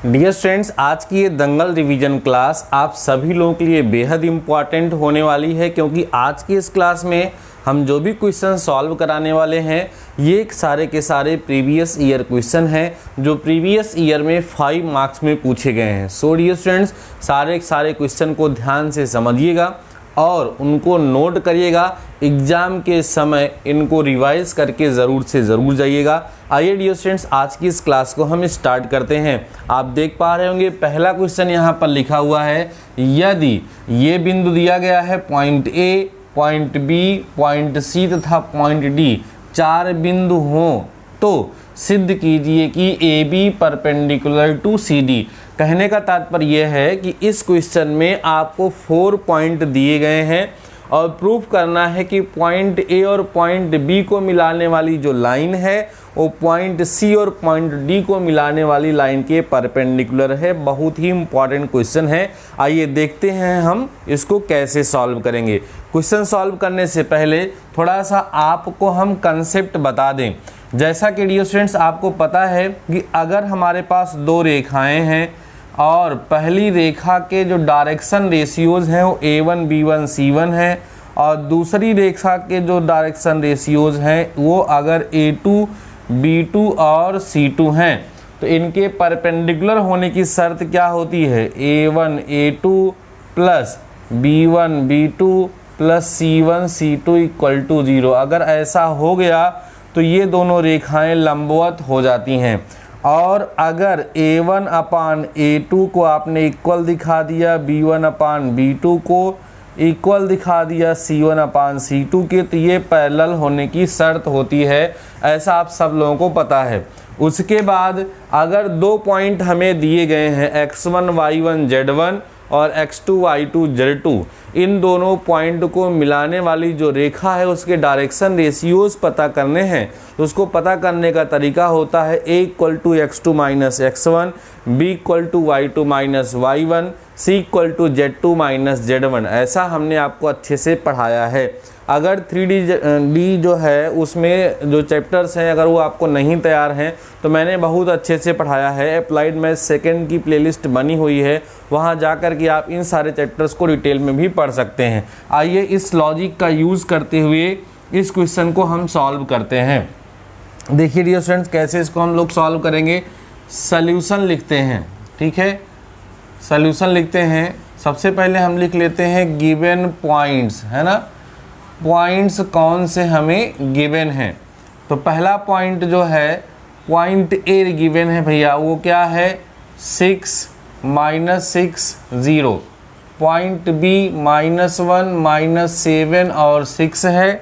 Dear students, आज की ये दंगल रिवीजन क्लास आप सभी लोगों के लिए बेहद इम्पॉर्टेंट होने वाली है, क्योंकि आज की इस क्लास में हम जो भी क्वेश्चन सॉल्व कराने वाले हैं ये सारे के सारे प्रीवियस ईयर क्वेश्चन हैं जो प्रीवियस ईयर में 5 मार्क्स में पूछे गए हैं। सो डियर स्टूडेंट्स, सारे क्वेश्चन को ध्यान से समझिएगा और उनको नोट करिएगा। एग्ज़ाम के समय इनको रिवाइज करके ज़रूर से ज़रूर जाइएगा। आइए डियर स्टूडेंट्स, आज की इस क्लास को हम स्टार्ट करते हैं। आप देख पा रहे होंगे पहला क्वेश्चन यहाँ पर लिखा हुआ है, यदि ये बिंदु दिया गया है point A, point B, point C तथा पॉइंट डी, 4 बिंदु हों तो सिद्ध कीजिए कि A B perpendicular to C D. कहने का तात्पर्य यह है कि इस क्वेश्चन में आपको 4 पॉइंट दिए गए हैं और प्रूफ करना है कि पॉइंट ए और पॉइंट बी को मिलाने वाली जो लाइन है वो पॉइंट सी और पॉइंट डी को मिलाने वाली लाइन के परपेंडिकुलर है। बहुत ही इंपॉर्टेंट क्वेश्चन है। आइए देखते हैं हम इसको कैसे सॉल्व करेंगे। क्वेश्चन सॉल्व करने से पहले थोड़ा सा आपको हम कंसेप्ट बता दें। जैसा कि डियर स्टूडेंट्स आपको पता है कि अगर हमारे पास 2 रेखाएं हैं और पहली रेखा के जो डायरेक्शन रेशियोज हैं वो A1 B1 C1 है और दूसरी रेखा के जो डायरेक्शन रेशियोज हैं वो अगर A2 B2 और C2 हैं तो इनके परपेंडिकुलर होने की शर्त क्या होती है? A1 A2 plus B1 B2 plus C1 C2 equal to 0। अगर ऐसा हो गया तो ये दोनों रेखाएं लंबवत हो जाती हैं। और अगर A1 अपान A2 को आपने इक्वल दिखा दिया, B1 अपान B2 को इक्वल दिखा दिया C1 अपान C2 के, तो ये पैरेलल होने की शर्त होती है। ऐसा आप सब लोगों को पता है। उसके बाद अगर 2 पॉइंट हमें दिए गए हैं x1 y1 z1 और x2 y2 z2, इन दोनों पॉइंट को मिलाने वाली जो रेखा है उसके डायरेक्शन रेशियोज पता करने हैं। तो उसको पता करने का तरीका होता है a equal to x2 minus x1, b equal to y2 minus y1, c equal to z2 minus z1। ऐसा हमने आपको अच्छे से पढ़ाया है। अगर 3D जो है उसमें जो चैप्टर्स हैं अगर वो आपको नहीं तैयार हैं तो मैंने बहुत अच्छे से पढ़ाया है। अप्लाइड मैथ सेकेंड की प्लेलिस्ट बनी हुई है, वहाँ जा कर के आप इन सारे चैप्टर्स को डिटेल में भी पढ़ सकते हैं। आइए इस लॉजिक का यूज़ करते हुए इस क्वेश्चन को हम सॉल्व करते हैं। देखिए डियर स्टूडेंट्स, कैसे इसको हम लोग सॉल्व करेंगे। सल्यूशन लिखते हैं, ठीक है। सल्यूशन लिखते हैं। सबसे पहले हम लिख लेते हैं गिवन पॉइंट्स, है ना। पॉइंट्स कौन से हमें गिवन हैं। तो पहला पॉइंट जो है पॉइंट ए गिवन है भैया, वो क्या है 6 -6 0। पॉइंट बी -1 -7 और 6 है।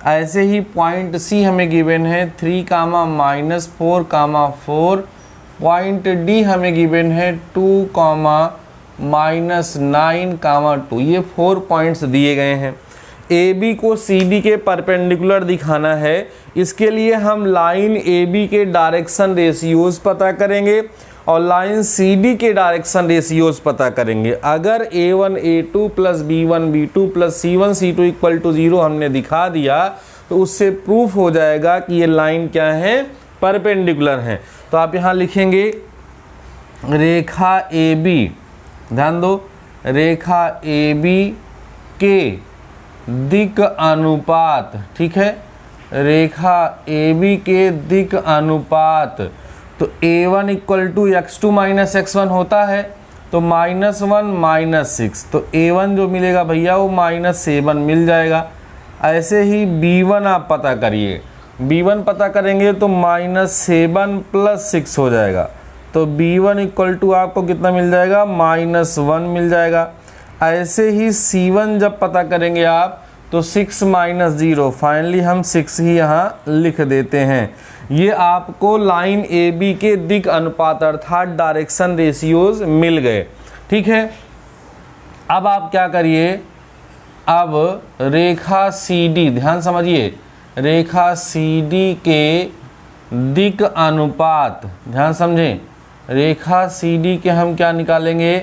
ऐसे ही पॉइंट सी हमें गिवन है 3, -4, 4। पॉइंट डी हमें गिवन है 2, -9, 2। ये 4 पॉइंट्स दिए गए हैं। ए बी को सी डी के परपेंडिकुलर दिखाना है। इसके लिए हम लाइन ए बी के डायरेक्शन रेशियोज पता करेंगे और लाइन सी डी के डायरेक्शन रेशियोज पता करेंगे। अगर A1 A2 plus B1 B2 plus C1 C2 equal to 0 हमने दिखा दिया तो उससे प्रूफ हो जाएगा कि ये लाइन क्या है, परपेंडिकुलर है। तो आप यहाँ लिखेंगे रेखा ए बी, ध्यान दो, रेखा ए बी के दिक अनुपात, ठीक है। रेखा ए बी के दिक अनुपात, तो A1 equal to x2 minus x1 होता है, तो -1 -6, तो A1 जो मिलेगा भैया वो -7 मिल जाएगा। ऐसे ही B1 आप पता करिए, B1 पता करेंगे तो -7 + 6 हो जाएगा, तो B1 इक्वल टू आपको कितना मिल जाएगा, -1 मिल जाएगा। ऐसे ही C1 जब पता करेंगे आप तो 6 - 0, फाइनली हम 6 ही यहाँ लिख देते हैं। ये आपको लाइन ए बी के दिक अनुपात अर्थात डायरेक्शन रेशियोज मिल गए, ठीक है। अब आप क्या करिए, अब रेखा सी डी, ध्यान समझिए, रेखा सी डी के दिक अनुपात, ध्यान समझें, रेखा सी डी के हम क्या निकालेंगे,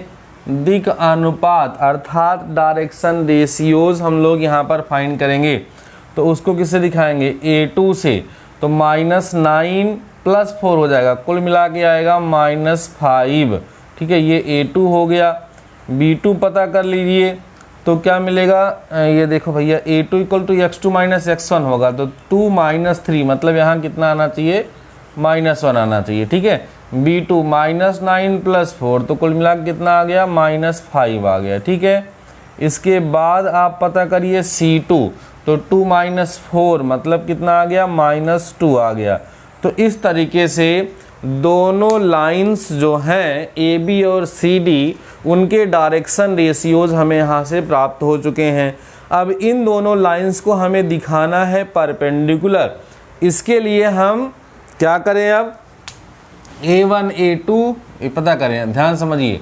दिक अनुपात अर्थात डायरेक्शन रेशियोज हम लोग यहाँ पर फाइंड करेंगे। तो उसको किससे दिखाएंगे, A2 से, तो -9 +4 हो जाएगा, कुल मिला के आएगा -5। ठीक है, ये A2 हो गया। B2 पता कर लीजिए तो क्या मिलेगा, ये देखो भैया A2 = x2 - x1 होगा, तो 2 - 3 मतलब यहाँ कितना आना चाहिए, -1 आना चाहिए। ठीक है, B2 -9 + 4 तो कुल मिला के कितना आ गया, -5 आ गया। ठीक है, इसके बाद आप पता करिए C2, तो 2 - 4 मतलब कितना आ गया, -2 आ गया। तो इस तरीके से दोनों लाइंस जो हैं AB और CD उनके डायरेक्शन रेशियोज हमें यहाँ से प्राप्त हो चुके हैं। अब इन दोनों लाइंस को हमें दिखाना है परपेंडिकुलर। इसके लिए हम क्या करें, अब A1 A2 पता करें, ध्यान समझिए।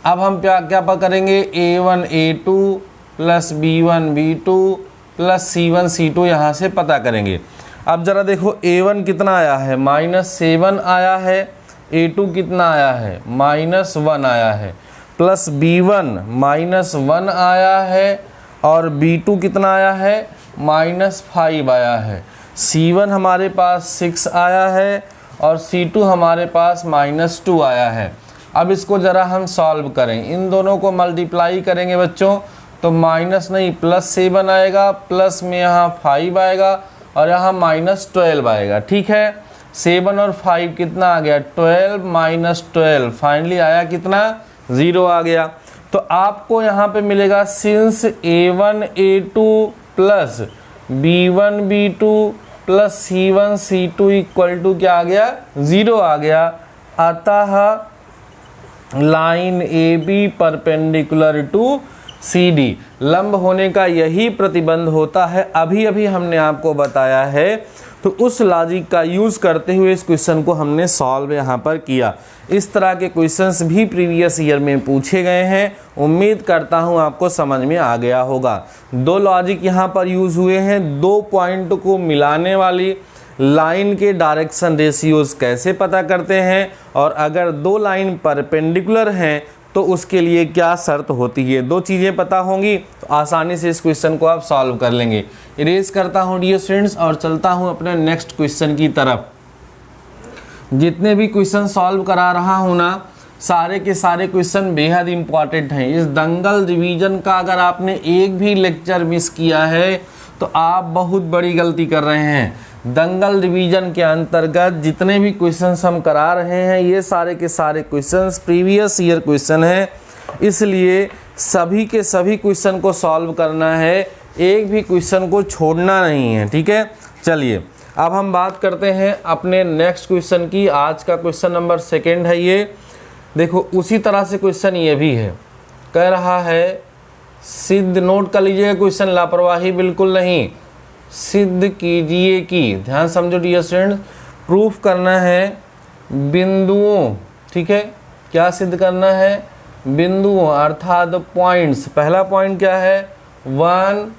अब हम क्या करेंगे, A1 A2 + B1 B2 + C1 C2 यहाँ से पता करेंगे। अब ज़रा देखो A1 कितना आया है, -7 आया है, A2 कितना आया है, -1 आया है, प्लस B1 -1 आया है और B2 कितना आया है, -5 आया है। C1 हमारे पास 6 आया है और C2 हमारे पास -2 आया है। अब इसको ज़रा हम सॉल्व करें, इन दोनों को मल्टीप्लाई करेंगे बच्चों, तो +7 आएगा, प्लस में यहाँ 5 आएगा और यहाँ -12 आएगा। ठीक है, 7 और 5 कितना आ गया, 12 - 12, फाइनली आया कितना, 0 आ गया। तो आपको यहाँ पे मिलेगा since A1 A2 + B1 B2 + C1 C2 = क्या आ गया, 0 आ गया। अतः line AB perpendicular to CD, लंब होने का यही प्रतिबंध होता है। अभी अभी हमने आपको बताया है, तो उस लॉजिक का यूज़ करते हुए इस क्वेश्चन को हमने सॉल्व यहाँ पर किया। इस तरह के क्वेश्चंस भी प्रीवियस ईयर में पूछे गए हैं। उम्मीद करता हूँ आपको समझ में आ गया होगा। 2 लॉजिक यहाँ पर यूज़ हुए हैं, 2 पॉइंट को मिलाने वाली लाइन के डायरेक्शन रेशियोज कैसे पता करते हैं, और अगर 2 लाइन परपेंडिकुलर हैं तो उसके लिए क्या शर्त होती है। 2 चीज़ें पता होंगी तो आसानी से इस क्वेश्चन को आप सॉल्व कर लेंगे। इरेज करता हूँ डियर स्टूडेंट्स और चलता हूँ अपने नेक्स्ट क्वेश्चन की तरफ। जितने भी क्वेश्चन सॉल्व करा रहा हूँ ना, सारे के सारे क्वेश्चन बेहद इंपॉर्टेंट हैं। इस दंगल रिवीजन का अगर आपने एक भी लेक्चर मिस किया है तो आप बहुत बड़ी गलती कर रहे हैं। दंगल रिवीजन के अंतर्गत जितने भी क्वेश्चंस हम करा रहे हैं, ये सारे के सारे क्वेश्चंस प्रीवियस ईयर क्वेश्चन हैं, इसलिए सभी के सभी क्वेश्चन को सॉल्व करना है, एक भी क्वेश्चन को छोड़ना नहीं है। ठीक है, चलिए अब हम बात करते हैं अपने नेक्स्ट क्वेश्चन की। आज का क्वेश्चन नंबर 2 है ये। देखो उसी तरह से क्वेश्चन ये भी है, कह रहा है सिद्ध, नोट कर लीजिएगा क्वेश्चन, लापरवाही बिल्कुल नहीं, सिद्ध कीजिए कि, ध्यान समझो डियर स्टूडेंट, प्रूफ करना है बिंदुओं। ठीक है, क्या सिद्ध करना है, बिंदुओं अर्थात पॉइंट्स। पहला पॉइंट क्या है, 1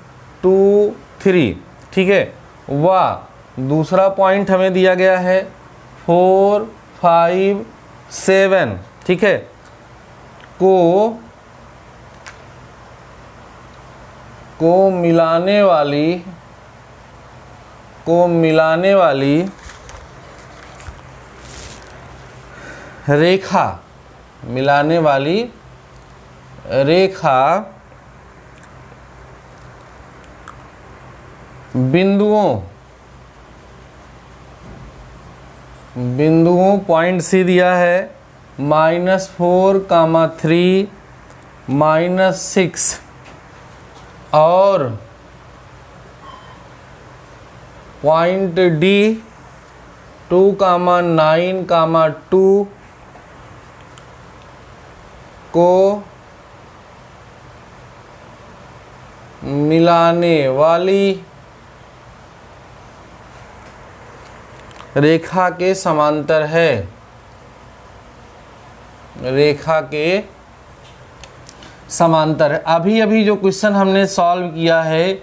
2 3। ठीक है, वाह, दूसरा पॉइंट हमें दिया गया है 4 5 7। ठीक है, को मिलाने वाली रेखा, बिंदुओं पॉइंट सी दिया है -4, 3, -6 और पॉइंट डी 2, 9, 2 को मिलाने वाली रेखा के समांतर है। अभी अभी जो क्वेश्चन हमने सॉल्व किया है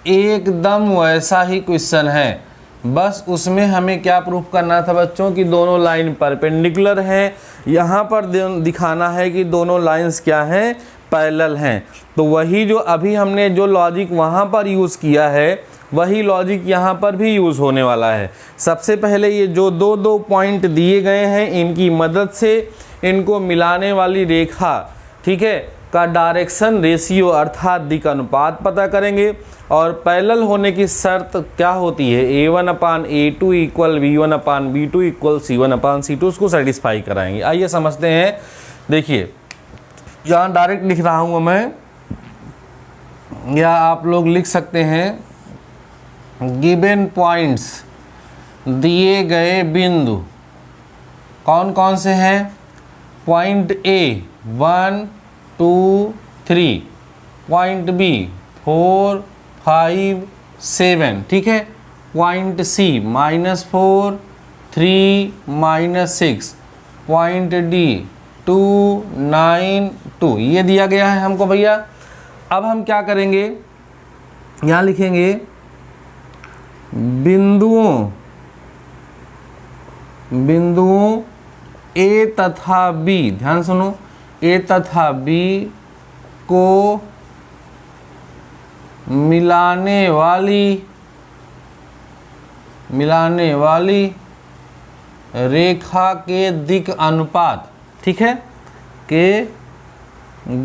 एकदम वैसा ही क्वेश्चन है, बस उसमें हमें क्या प्रूफ करना था बच्चों कि दोनों लाइन परपेंडिकुलर हैं। यहाँ पर दिखाना है कि दोनों लाइंस क्या हैं, पैरेलल हैं। तो वही जो अभी हमने जो लॉजिक वहाँ पर यूज़ किया है वही लॉजिक यहाँ पर भी यूज़ होने वाला है। सबसे पहले ये जो दो दो पॉइंट दिए गए हैं इनकी मदद से इनको मिलाने वाली रेखा, ठीक है, का डायरेक्शन रेशियो अर्थात दिक् अनुपात पता करेंगे। और पैरेलल होने की शर्त क्या होती है, A1/A2 equal B1/B2 equal C1/C2, उसको सेटिस्फाई कराएंगे। आइए समझते हैं। देखिए यहाँ डायरेक्ट लिख रहा हूँ मैं, या आप लोग लिख सकते हैं गिवन पॉइंट्स, दिए गए बिंदु कौन कौन से हैं। पॉइंट A 1 2 3, पॉइंट B 4 5 7, ठीक है। पॉइंट C -4 3 -6, पॉइंट D 2 9 2, ये दिया गया है हमको भैया। अब हम क्या करेंगे, यहाँ लिखेंगे बिंदुओं A तथा B, ध्यान सुनो, A तथा B को मिलाने वाली रेखा के दिक् अनुपात, ठीक है, के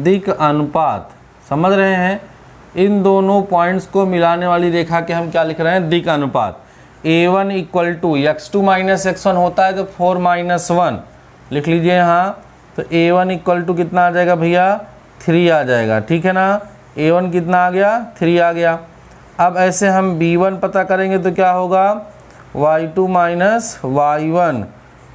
दिक् अनुपात, समझ रहे हैं। इन दोनों पॉइंट्स को मिलाने वाली रेखा के हम क्या लिख रहे हैं, दिक् अनुपात। A1 equal to x2 minus x1 होता है तो 4 - 1 लिख लीजिए यहाँ। तो A1 इक्वल टू कितना आ जाएगा भैया, 3 आ जाएगा, ठीक है ना। A1 कितना आ गया, 3 आ गया। अब ऐसे हम B1 पता करेंगे तो क्या होगा, y2 माइनस y1,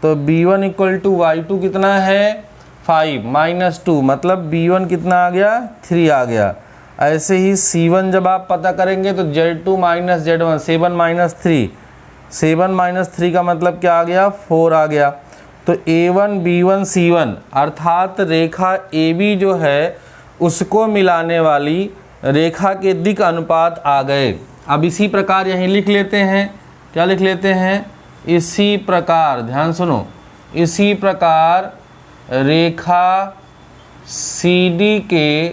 तो B1 इक्वल टू y2 कितना है, 5 - 2, मतलब B1 कितना आ गया, 3 आ गया। ऐसे ही C1 जब आप पता करेंगे तो Z2 माइनस Z1, 7 - 3 का मतलब क्या आ गया, 4 आ गया। तो A1 B1 C1 अर्थात रेखा AB जो है उसको मिलाने वाली रेखा के दिक् अनुपात आ गए। अब इसी प्रकार यहीं लिख लेते हैं, क्या लिख लेते हैं, इसी प्रकार, ध्यान सुनो, इसी प्रकार रेखा CD के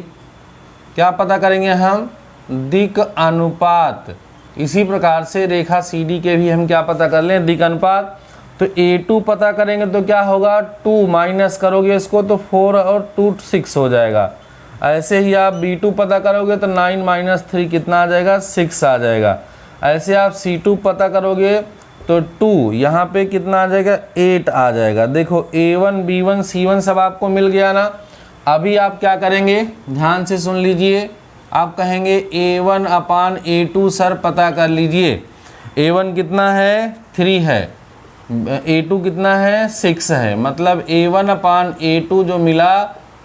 क्या पता करेंगे हम, दिक् अनुपात। इसी प्रकार से रेखा CD के भी हम क्या पता कर लें, दिक् अनुपात। तो A2 पता करेंगे तो क्या होगा, 2 माइनस करोगे इसको तो 4 और 2 6 हो जाएगा। ऐसे ही आप B2 पता करोगे तो 9 - 3 कितना आ जाएगा, 6 आ जाएगा। ऐसे आप C2 पता करोगे तो 2, यहाँ पे कितना आ जाएगा, 8 आ जाएगा। देखो A1 B1 C1 सब आपको मिल गया ना। अभी आप क्या करेंगे, ध्यान से सुन लीजिए, आप कहेंगे A1/A2 सर पता कर लीजिए। A1 कितना है, 3 है, A2 कितना है, 6 है, मतलब A1/A2 जो मिला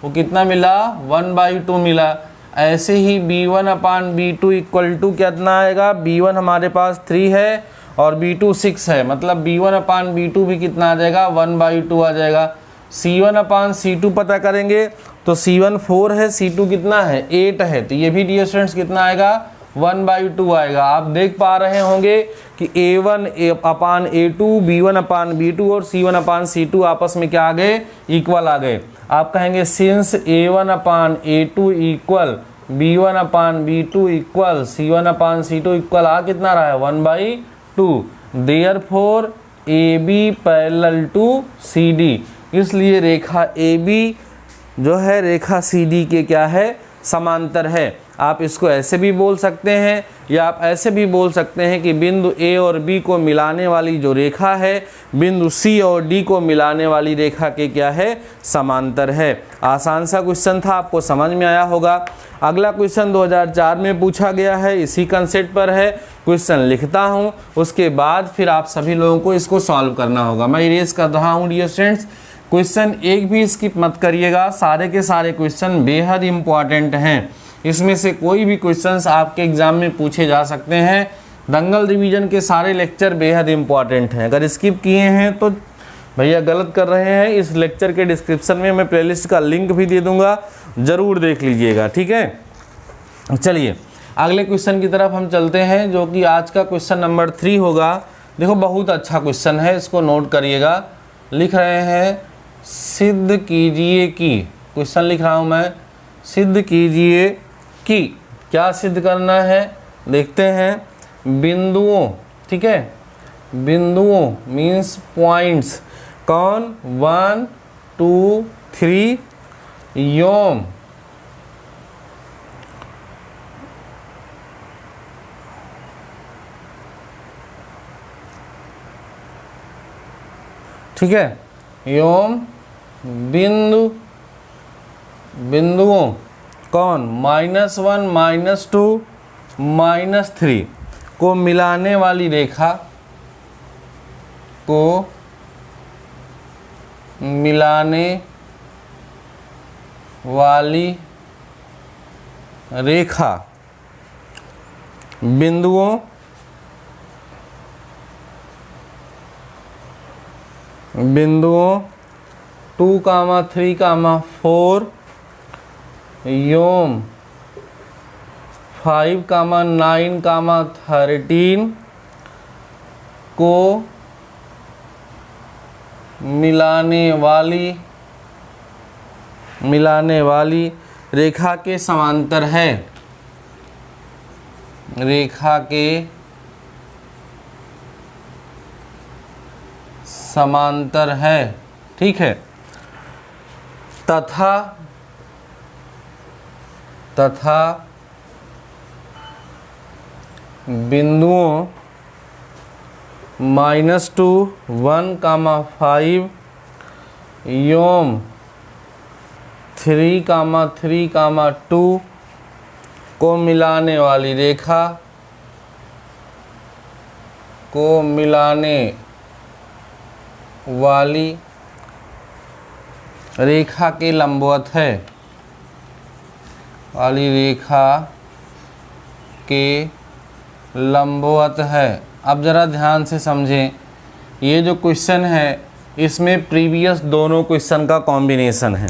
वो कितना मिला, 1/2 मिला। ऐसे ही B1/B2 इक्वल टू कितना आएगा, B1 हमारे पास 3 है और B2 6 है, मतलब B1/B2 भी कितना आ जाएगा, 1/2 आ जाएगा। C1/C2 पता करेंगे तो C1 4 है, C2 कितना है, 8 है, तो ये भी डियर स्टूडेंट्स कितना आएगा, 1/2 आएगा। आप देख पा रहे होंगे कि A1/A2 B1/B2 और C1/C2 आपस में क्या आ गए, इक्वल आ गए। आप कहेंगे since A1/A2 equal B1/B2 equal C1/C2 equal आ कितना रहा है, 1/2, therefore AB parallel to CD। इसलिए रेखा AB जो है रेखा CD के क्या है, समांतर है। आप इसको ऐसे भी बोल सकते हैं या आप ऐसे भी बोल सकते हैं कि बिंदु A और B को मिलाने वाली जो रेखा है बिंदु C और D को मिलाने वाली रेखा के क्या है, समांतर है। आसान सा क्वेश्चन था, आपको समझ में आया होगा। अगला क्वेश्चन 2004 में पूछा गया है, इसी कंसेप्ट पर है। क्वेश्चन लिखता हूँ, उसके बाद फिर आप सभी लोगों को इसको सॉल्व करना होगा। मैं इरेज कर रहा हूँ डियर स्टूडेंट्स, क्वेश्चन एक भी स्किप मत करिएगा, सारे के सारे क्वेश्चन बेहद इंपॉर्टेंट हैं। इसमें से कोई भी क्वेश्चंस आपके एग्जाम में पूछे जा सकते हैं। दंगल रिवीजन के सारे लेक्चर बेहद इंपॉर्टेंट हैं, अगर स्किप किए हैं तो भैया गलत कर रहे हैं। इस लेक्चर के डिस्क्रिप्शन में मैं प्लेलिस्ट का लिंक भी दे दूंगा, ज़रूर देख लीजिएगा, ठीक है। चलिए अगले क्वेश्चन की तरफ हम चलते हैं, जो कि आज का क्वेश्चन नंबर 3 होगा। देखो बहुत अच्छा क्वेश्चन है, इसको नोट करिएगा। लिख रहे हैं, सिद्ध कीजिए कि, क्वेश्चन लिख रहा हूँ मैं, सिद्ध कीजिए कि, क्या सिद्ध करना है देखते हैं। बिंदुओं, ठीक है, बिंदुओं मीन्स पॉइंट्स, कौन 1 2 3 योम ठीक है, योम बिंदुओं कौन -1 -2 -3 को मिलाने वाली रेखा को मिलाने वाली रेखा बिंदुओं 2, 3, 4 योम 5, 9, 13 को मिलाने वाली रेखा के समांतर है, रेखा के समांतर है, ठीक है। तथा बिंदुओं -2, 1, 5 योम 3, 3, 2 को मिलाने वाली रेखा को मिलाने वाली रेखा के लंबवत है, वाली रेखा के लंबवत है। अब ज़रा ध्यान से समझें, ये जो क्वेश्चन है इसमें प्रीवियस दोनों क्वेश्चन का कॉम्बिनेशन है,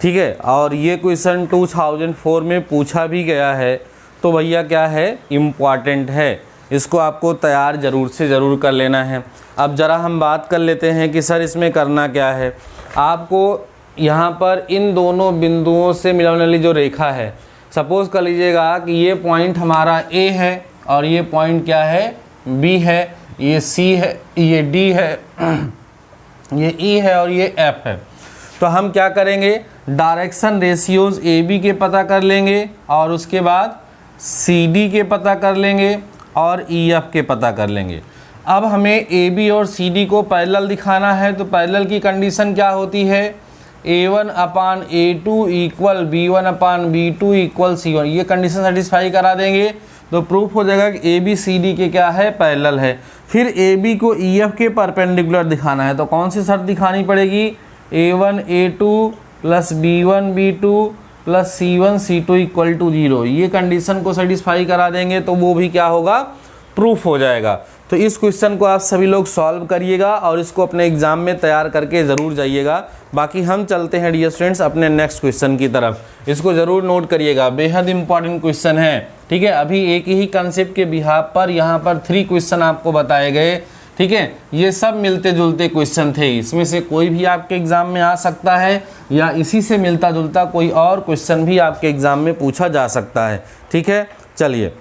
ठीक है, और ये क्वेश्चन 2004 में पूछा भी गया है, तो भैया क्या है, इम्पॉर्टेंट है, इसको आपको तैयार ज़रूर से ज़रूर कर लेना है। अब ज़रा हम बात कर लेते हैं कि सर इसमें करना क्या है। आपको यहाँ पर इन दोनों बिंदुओं से मिलाने वाली जो रेखा है, सपोज़ कर लीजिएगा कि ये पॉइंट हमारा ए है और ये पॉइंट क्या है, बी है, ये सी है, ये डी है, ये ई है और ये एफ है। तो हम क्या करेंगे, डायरेक्शन रेशियोज ए बी के पता कर लेंगे और उसके बाद सी डी के पता कर लेंगे और ई एफ के पता कर लेंगे। अब हमें ए बी और सी डी को पैरेलल दिखाना है, तो पैरेलल की कंडीशन क्या होती है, A1/A2 equal B1/B2 equal C1, ये कंडीशन सेटिस्फाई करा देंगे तो प्रूफ हो जाएगा कि ए बी सी डी के क्या है, पैरेलल है। फिर ए बी को ई एफ के परपेंडिकुलर दिखाना है, तो कौन सी शर्त दिखानी पड़ेगी, A1/A2 plus B1/B2 plus C1/C2 equal to 0, ये कंडीशन को सेटिस्फाई करा देंगे तो वो भी क्या होगा, प्रूफ हो जाएगा। तो इस क्वेश्चन को आप सभी लोग सॉल्व करिएगा और इसको अपने एग्जाम में तैयार करके ज़रूर जाइएगा। बाकी हम चलते हैं डियर स्टूडेंट्स अपने नेक्स्ट क्वेश्चन की तरफ, इसको ज़रूर नोट करिएगा, बेहद इंपॉर्टेंट क्वेश्चन है, ठीक है। अभी एक ही कंसेप्ट के बिहाफ पर यहाँ पर 3 क्वेश्चन आपको बताए गए, ठीक है। ये सब मिलते जुलते क्वेश्चन थे, इसमें से कोई भी आपके एग्जाम में आ सकता है या इसी से मिलता जुलता कोई और क्वेश्चन भी आपके एग्जाम में पूछा जा सकता है, ठीक है। चलिए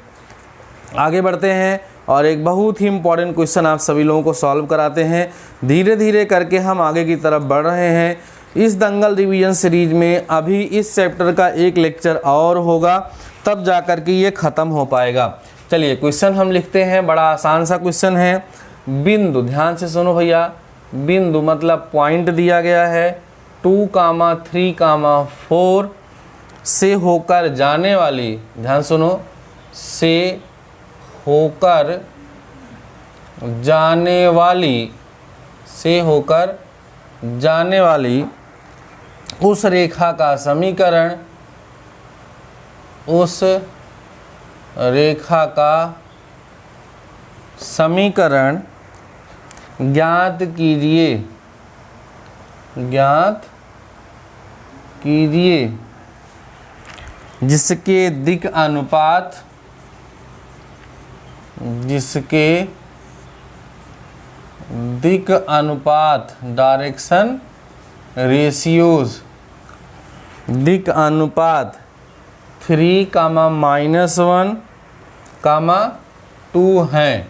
आगे बढ़ते हैं और एक बहुत ही इम्पॉर्टेंट क्वेश्चन आप सभी लोगों को सॉल्व कराते हैं। धीरे धीरे करके हम आगे की तरफ बढ़ रहे हैं। इस दंगल रिवीजन सीरीज में अभी इस चैप्टर का एक लेक्चर और होगा, तब जा कर के ये ख़त्म हो पाएगा। चलिए क्वेश्चन हम लिखते हैं, बड़ा आसान सा क्वेश्चन है। बिंदु, ध्यान से सुनो भैया, बिंदु मतलब पॉइंट दिया गया है 2, 3, 4 से होकर जाने वाली, ध्यान सुनो, से होकर जाने वाली, से होकर जाने वाली उस रेखा का समीकरण, उस रेखा का समीकरण ज्ञात कीजिए, ज्ञात कीजिए जिसके दिक् अनुपात, जिसके दिक् अनुपात डायरेक्शन रेशियोज, दिक् अनुपात 3 कामा -1 कामा 2 हैं।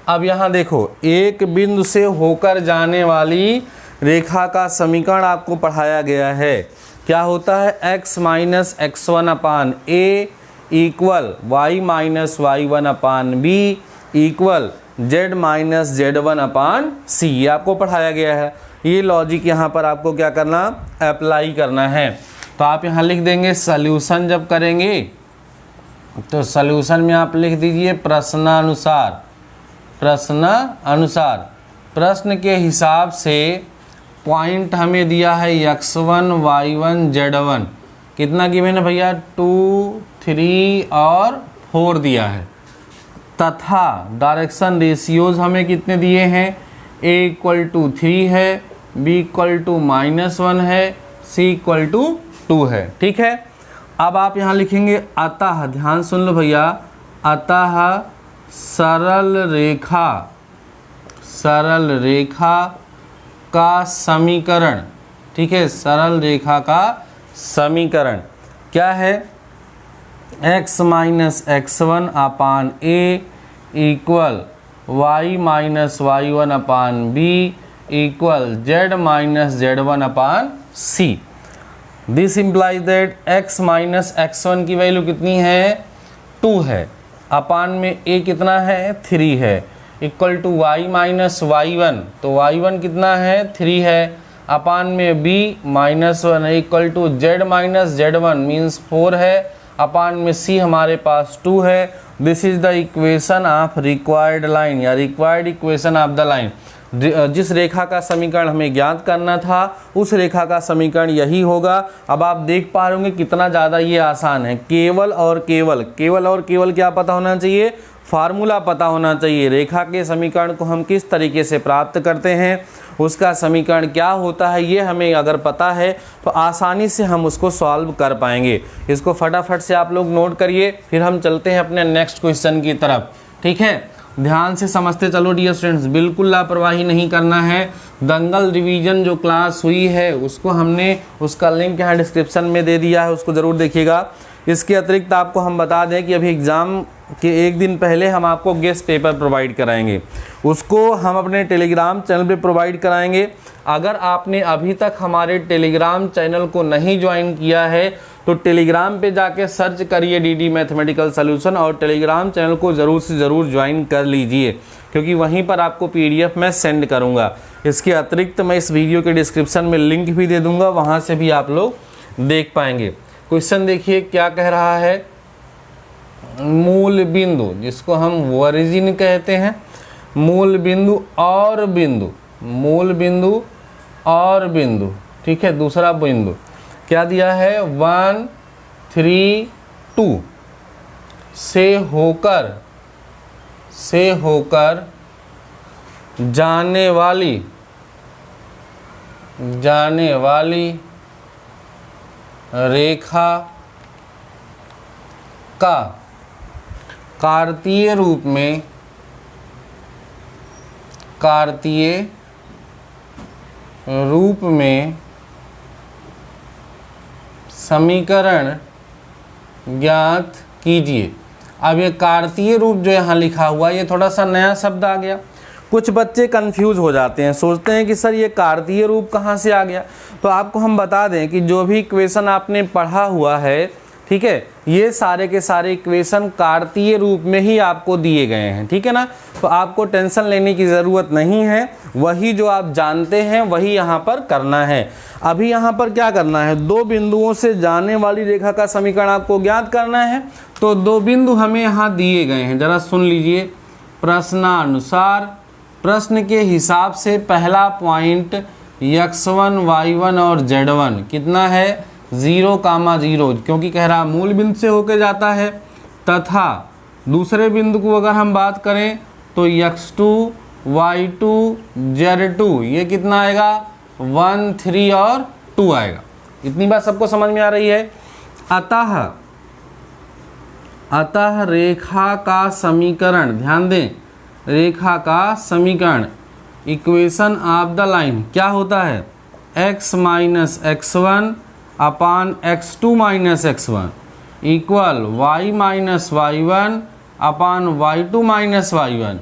अब यहाँ देखो, एक बिंदु से होकर जाने वाली रेखा का समीकरण आपको पढ़ाया गया है। क्या होता है? x minus x1 upon a equal y minus y1 upon b equal z minus z1 upon c। ये आपको पढ़ाया गया है। ये लॉजिक यहाँ पर आपको क्या करना? अप्लाई करना है। तो आप यहाँ लिख देंगे सल्यूशन। जब करेंगे तो सल्यूशन में आप लिख दीजिए प्रश्नानुसार। प्रश्न के हिसाब से पॉइंट हमें दिया है x1 y1 z1। कितना गिवन है भैया? 2 3 और 4 दिया है। तथा डायरेक्शन रेशियोज हमें कितने दिए हैं? a इक्वल टू 3 है, b इक्वल टू -1 है, c इक्वल टू 2 है। ठीक है। अब आप यहाँ लिखेंगे अतः, ध्यान सुन लो भैया, अतः सरल रेखा का समीकरण। ठीक है, सरल रेखा का समीकरण क्या है? x minus x1 upon a equal y minus y1 upon b equal z minus z1 upon c। This implies that x minus x1 की वैल्यू कितनी है? 2 है, अपान में a कितना है? 3 है, equal to y minus y1, तो y1 कितना है? 3 है, अपान में b -1 है, equal to z minus z1 means 4 है, अपान में c हमारे पास 2 है। This is the equation of required line या required equation of the line. जिस रेखा का समीकरण हमें ज्ञात करना था उस रेखा का समीकरण यही होगा। अब आप देख पा रहे होंगे कितना ज़्यादा ये आसान है। केवल और केवल क्या पता होना चाहिए? फार्मूला पता होना चाहिए। रेखा के समीकरण को हम किस तरीके से प्राप्त करते हैं, उसका समीकरण क्या होता है, ये हमें अगर पता है तो आसानी से हम उसको सॉल्व कर पाएंगे। इसको फटाफट से आप लोग नोट करिए, फिर हम चलते हैं अपने नेक्स्ट क्वेश्चन की तरफ। ठीक है, ध्यान से समझते चलो डियर स्टूडेंट्स, बिल्कुल लापरवाही नहीं करना है। दंगल रिवीजन जो क्लास हुई है उसको हमने, उसका लिंक यहाँ डिस्क्रिप्शन में दे दिया है, उसको ज़रूर देखिएगा। इसके अतिरिक्त आपको हम बता दें कि अभी एग्ज़ाम के एक दिन पहले हम आपको गेस्ट पेपर प्रोवाइड कराएंगे, उसको हम अपने टेलीग्राम चैनल पे प्रोवाइड कराएंगे। अगर आपने अभी तक हमारे टेलीग्राम चैनल को नहीं ज्वाइन किया है तो टेलीग्राम पे जाके सर्च करिए डीडी मैथमेटिकल सॉल्यूशन और टेलीग्राम चैनल को ज़रूर से ज़रूर ज्वाइन कर लीजिए, क्योंकि वहीं पर आपको PDF मैं सेंड करूँगा। इसके अतिरिक्त मैं इस वीडियो के डिस्क्रिप्शन में लिंक भी दे दूँगा, वहाँ से भी आप लोग देख पाएंगे। क्वेश्चन देखिए क्या कह रहा है। मूल बिंदु, जिसको हम ओरिजिन कहते हैं, मूल बिंदु और बिंदु, ठीक है, दूसरा बिंदु क्या दिया है? 1 3 2 से होकर जाने वाली रेखा का कार्तीय रूप में समीकरण ज्ञात कीजिए। अब ये कार्तीय रूप जो यहाँ लिखा हुआ ये थोड़ा सा नया शब्द आ गया। कुछ बच्चे कंफ्यूज हो जाते हैं, सोचते हैं कि सर ये कार्तीय रूप कहाँ से आ गया। तो आपको हम बता दें कि जो भी इक्वेशन आपने पढ़ा हुआ है, ठीक है, ये सारे के सारे इक्वेशन कार्तीय रूप में ही आपको दिए गए हैं। ठीक है ना, तो आपको टेंशन लेने की ज़रूरत नहीं है, वही जो आप जानते हैं वही यहाँ पर करना है। अभी यहाँ पर क्या करना है? 2 बिंदुओं से जाने वाली रेखा का समीकरण आपको ज्ञात करना है। तो 2 बिंदु हमें यहाँ दिए गए हैं, ज़रा सुन लीजिए। प्रश्नानुसार, प्रश्न के हिसाब से पहला पॉइंट x1 y1 और z1 कितना है? 0,0, क्योंकि कह रहा मूल बिंदु से होकर जाता है। तथा दूसरे बिंदु को अगर हम बात करें तो x2 y2 z2 ये कितना आएगा? 1 3 और 2 आएगा। इतनी बात सबको समझ में आ रही है। अतः रेखा का समीकरण, ध्यान दें, रेखा का समीकरण, इक्वेशन ऑफ द लाइन क्या होता है? x minus x1 upon x2 minus x1 equal y minus y1 upon y2 minus y1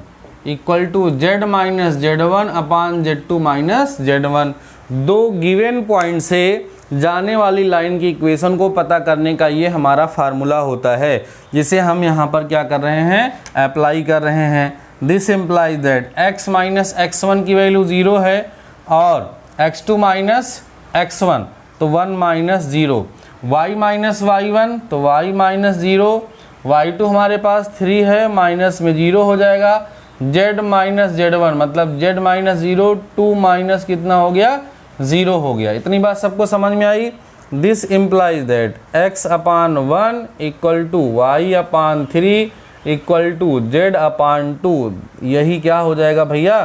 equal to z minus z1 upon z2 minus z1। दो गिवन पॉइंट से जाने वाली लाइन की equation को पता करने का ये हमारा फार्मूला होता है, जिसे हम यहाँ पर क्या कर रहे हैं, अप्लाई कर रहे हैं। This implies that x minus x1 की वैल्यू 0 है और x2 माइनस x1 तो 1 माइनस 0, y माइनस y1 तो y माइनस 0, y2 हमारे पास 3 है, माइनस में 0 हो जाएगा, z माइनस z1 मतलब z माइनस 0, 2 माइनस कितना हो गया, 0 हो गया। इतनी बात सबको समझ में आई। This implies that x upon 1 equal to y upon 3 equal to z upon 2, यही क्या हो जाएगा भैया,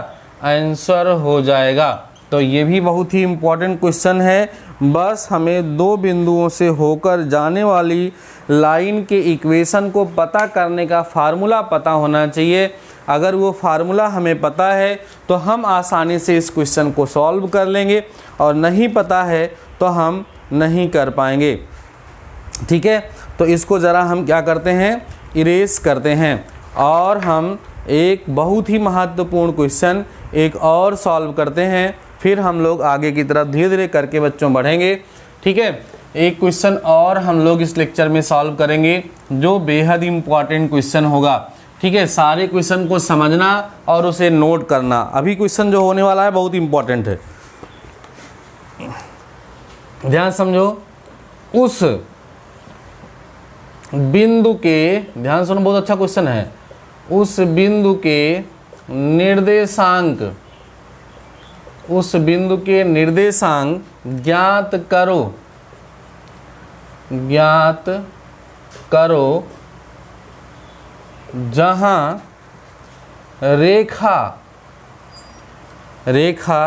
आंसर हो जाएगा। तो ये भी बहुत ही इम्पॉर्टेंट क्वेश्चन है। बस हमें दो बिंदुओं से होकर जाने वाली लाइन के इक्वेशन को पता करने का फार्मूला पता होना चाहिए। अगर वो फार्मूला हमें पता है तो हम आसानी से इस क्वेश्चन को सॉल्व कर लेंगे, और नहीं पता है तो हम नहीं कर पाएंगे। ठीक है, तो इसको ज़रा हम क्या करते हैं, इरेज करते हैं, और हम एक बहुत ही महत्वपूर्ण क्वेश्चन एक और सॉल्व करते हैं। फिर हम लोग आगे की तरफ धीरे धीरे करके बच्चों बढ़ेंगे। ठीक है, एक क्वेश्चन और हम लोग इस लेक्चर में सॉल्व करेंगे जो बेहद इम्पॉर्टेंट क्वेश्चन होगा। ठीक है, सारे क्वेश्चन को समझना और उसे नोट करना। अभी क्वेश्चन जो होने वाला है बहुत इम्पॉर्टेंट है, ध्यान समझो। उस बिंदु के, ध्यान सुनो, बहुत अच्छा क्वेश्चन है। उस बिंदु के निर्देशांक, उस बिंदु के निर्देशांक ज्ञात करो, ज्ञात करो जहां रेखा, रेखा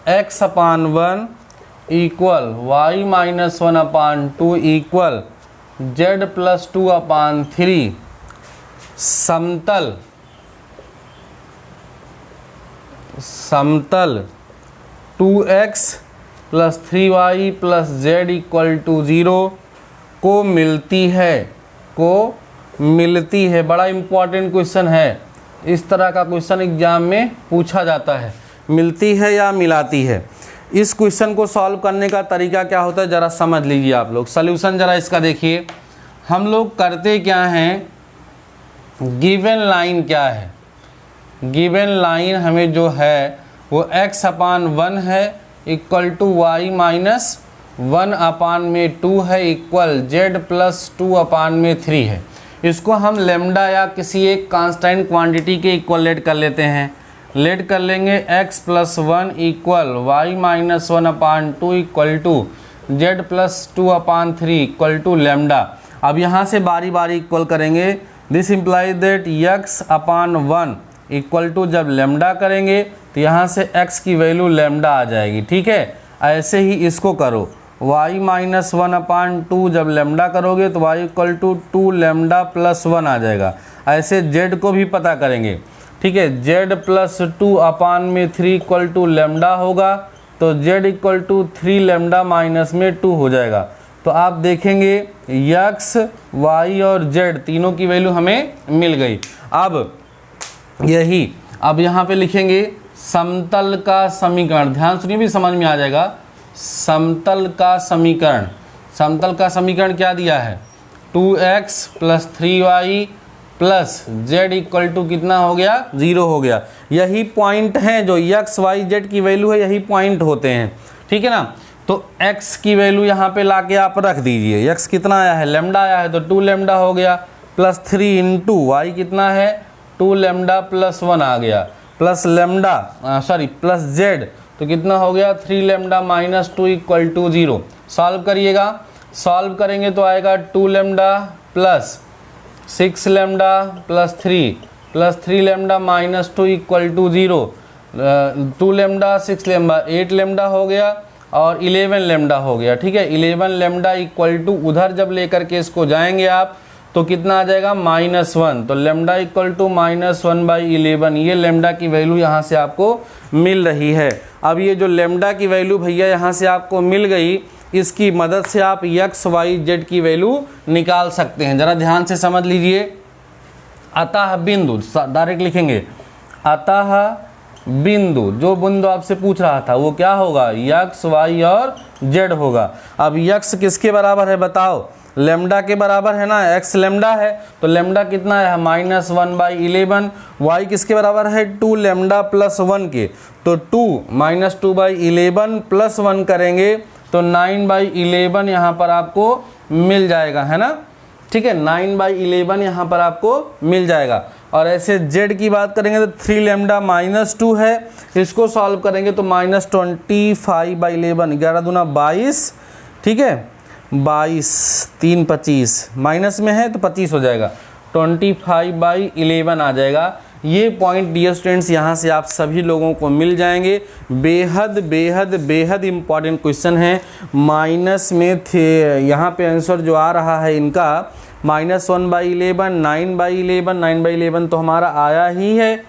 x upon 1 equal y minus 1 upon 2 equal z plus 2 upon 3 समतल, समतल 2x plus 3y plus z equal to 0 को मिलती है, को मिलती है। बड़ा इम्पॉर्टेंट क्वेश्चन है, इस तरह का क्वेश्चन एग्जाम में पूछा जाता है, मिलती है या मिलाती है। इस क्वेश्चन को सॉल्व करने का तरीका क्या होता है ज़रा समझ लीजिए आप लोग। सॉल्यूशन ज़रा इसका देखिए। हम लोग करते क्या हैं, गिवन लाइन क्या है, गिवन लाइन हमें जो है वो x अपान 1 है इक्वल टू y माइनस 1 अपान में 2 है इक्वल z प्लस 2 अपान में 3 है। इसको हम लेमडा या किसी एक कांस्टेंट क्वांटिटी के इक्वल लेट कर लेते हैं। लेट कर लेंगे x plus 1 equal y minus 1 upon 2 equal to z plus 2 upon 3 equal to lambda. अब यहाँ से बारी बारी इक्वल करेंगे। This implies that x upon 1 equal to, जब लेमडा करेंगे तो यहाँ से x की वैल्यू लेमडा आ जाएगी। ठीक है, ऐसे ही इसको करो। y माइनस 1 अपान 2 जब लेमडा करोगे तो y equal to 2 lambda plus 1 आ जाएगा। ऐसे z को भी पता करेंगे। ठीक है, z प्लस 2 अपान में 3 इक्वल टू लेमडा होगा, तो z equal to 3 lambda minus में 2 हो जाएगा। तो आप देखेंगे x, y और z तीनों की वैल्यू हमें मिल गई। अब यही, अब यहाँ पे लिखेंगे समतल का समीकरण। ध्यान सुनिए, भी समझ में आ जाएगा। समतल का समीकरण, समतल का समीकरण क्या दिया है, 2x plus 3y plus z equal to कितना हो गया, 0 हो गया। यही पॉइंट हैं जो x, y, z की वैल्यू है, यही पॉइंट होते हैं। ठीक है ना, तो x की वैल्यू यहाँ पे लाके आप रख दीजिए। x कितना आया है, लेमडा आया है, तो 2 लेमडा हो गया प्लस 3 इंटू y कितना है, 2 लेमडा प्लस 1 आ गया, प्लस लेमडा प्लस z तो कितना हो गया, 3 lambda minus 2 equal to 0। Solve करिएगा, सॉल्व करेंगे तो आएगा 2 lambda plus 6 lambda plus 3 lambda minus 2 equal to 0। 2 lambda 6 lambda 8 lambda हो गया और 11 लेमडा हो गया। ठीक है, 11 लेमडा इक्वल टू, उधर जब लेकर के इसको जाएंगे आप तो कितना आ जाएगा, -1। तो लेमडा इक्वल टू -1/11, ये लेमडा की वैल्यू यहाँ से आपको मिल रही है। अब ये जो लेमडा की वैल्यू भैया यहाँ से आपको मिल गई, इसकी मदद से आप x, y, z की वैल्यू निकाल सकते हैं। ज़रा ध्यान से समझ लीजिए। अतः बिंदु, डायरेक्ट लिखेंगे, अतः बिंदु, जो बिंदु आपसे पूछ रहा था वो क्या होगा, x, y और z होगा। अब x किसके बराबर है बताओ, लेमडा के बराबर है ना, x लेमडा है, तो लेमडा कितना है -1/11। y किसके बराबर है 2 लेमडा प्लस 1 के, तो 2 -2/11 प्लस 1 करेंगे तो 9/11 यहाँ पर आपको मिल जाएगा, है ना, ठीक है, 9/11 यहाँ पर आपको मिल जाएगा। और ऐसे z की बात करेंगे तो 3 लेमडा -2 है, इसको सॉल्व करेंगे तो -25/11, 11 दूना 22, ठीक है, 22, 3 25, माइनस में है तो 25 हो जाएगा, 25/11 आ जाएगा। ये पॉइंट डियर स्टूडेंट्स यहाँ से आप सभी लोगों को मिल जाएंगे। बेहद बेहद बेहद इम्पॉर्टेंट क्वेश्चन है। माइनस में थे, यहाँ पे आंसर जो आ रहा है इनका -1/11, 9/11, 9/11 तो हमारा आया ही है।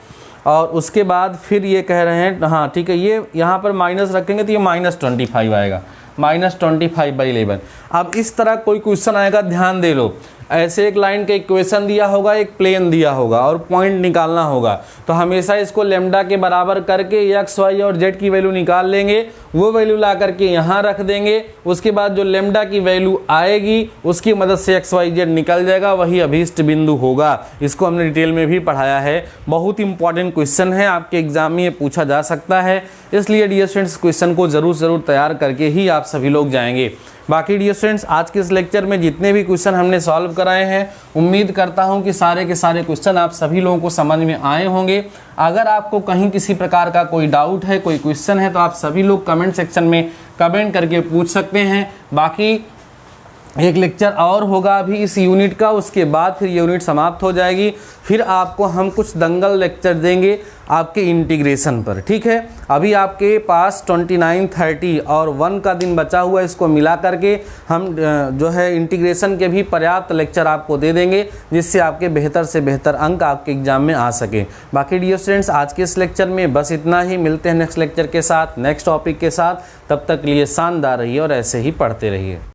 और उसके बाद फिर ये कह रहे हैं, हाँ ठीक है, ये यहाँ पर माइनस रखेंगे तो ये -25 आएगा, -25/11। अब इस तरह कोई क्वेश्चन आएगा, ध्यान दे लो, ऐसे एक लाइन का इक्वेशन दिया होगा, एक प्लेन दिया होगा और पॉइंट निकालना होगा, तो हमेशा इसको लेमडा के बराबर करके x, y और z की वैल्यू निकाल लेंगे, वो वैल्यू ला करके यहाँ रख देंगे। उसके बाद जो लेमडा की वैल्यू आएगी उसकी मदद से x, y, z निकल जाएगा, वही अभीष्ट बिंदु होगा। इसको हमने डिटेल में भी पढ़ाया है। बहुत इंपॉर्टेंट क्वेश्चन है, आपके एग्जाम में ये पूछा जा सकता है, इसलिए डियर स्टूडेंट्स क्वेश्चन को ज़रूर तैयार करके ही आप सभी लोग जाएंगे। बाकी डियर स्टूडेंट्स आज के इस लेक्चर में जितने भी क्वेश्चन हमने सॉल्व कराए हैं, उम्मीद करता हूं कि सारे के सारे क्वेश्चन आप सभी लोगों को समझ में आए होंगे। अगर आपको कहीं किसी प्रकार का कोई डाउट है, कोई क्वेश्चन है, तो आप सभी लोग कमेंट सेक्शन में कमेंट करके पूछ सकते हैं। बाकी एक लेक्चर और होगा अभी इस यूनिट का, उसके बाद फिर यूनिट समाप्त हो जाएगी। फिर आपको हम कुछ दंगल लेक्चर देंगे आपके इंटीग्रेशन पर, ठीक है। अभी आपके पास 29, 30 और 1 का दिन बचा हुआ है, इसको मिला करके हम जो है इंटीग्रेशन के भी पर्याप्त लेक्चर आपको दे देंगे, जिससे आपके बेहतर से बेहतर अंक आपके एग्जाम में आ सके। बाकी डियर स्टूडेंट्स आज के इस लेक्चर में बस इतना ही। मिलते हैं नेक्स्ट लेक्चर के साथ, नेक्स्ट टॉपिक के साथ। तब तक के लिए शानदार रहिए और ऐसे ही पढ़ते रहिए।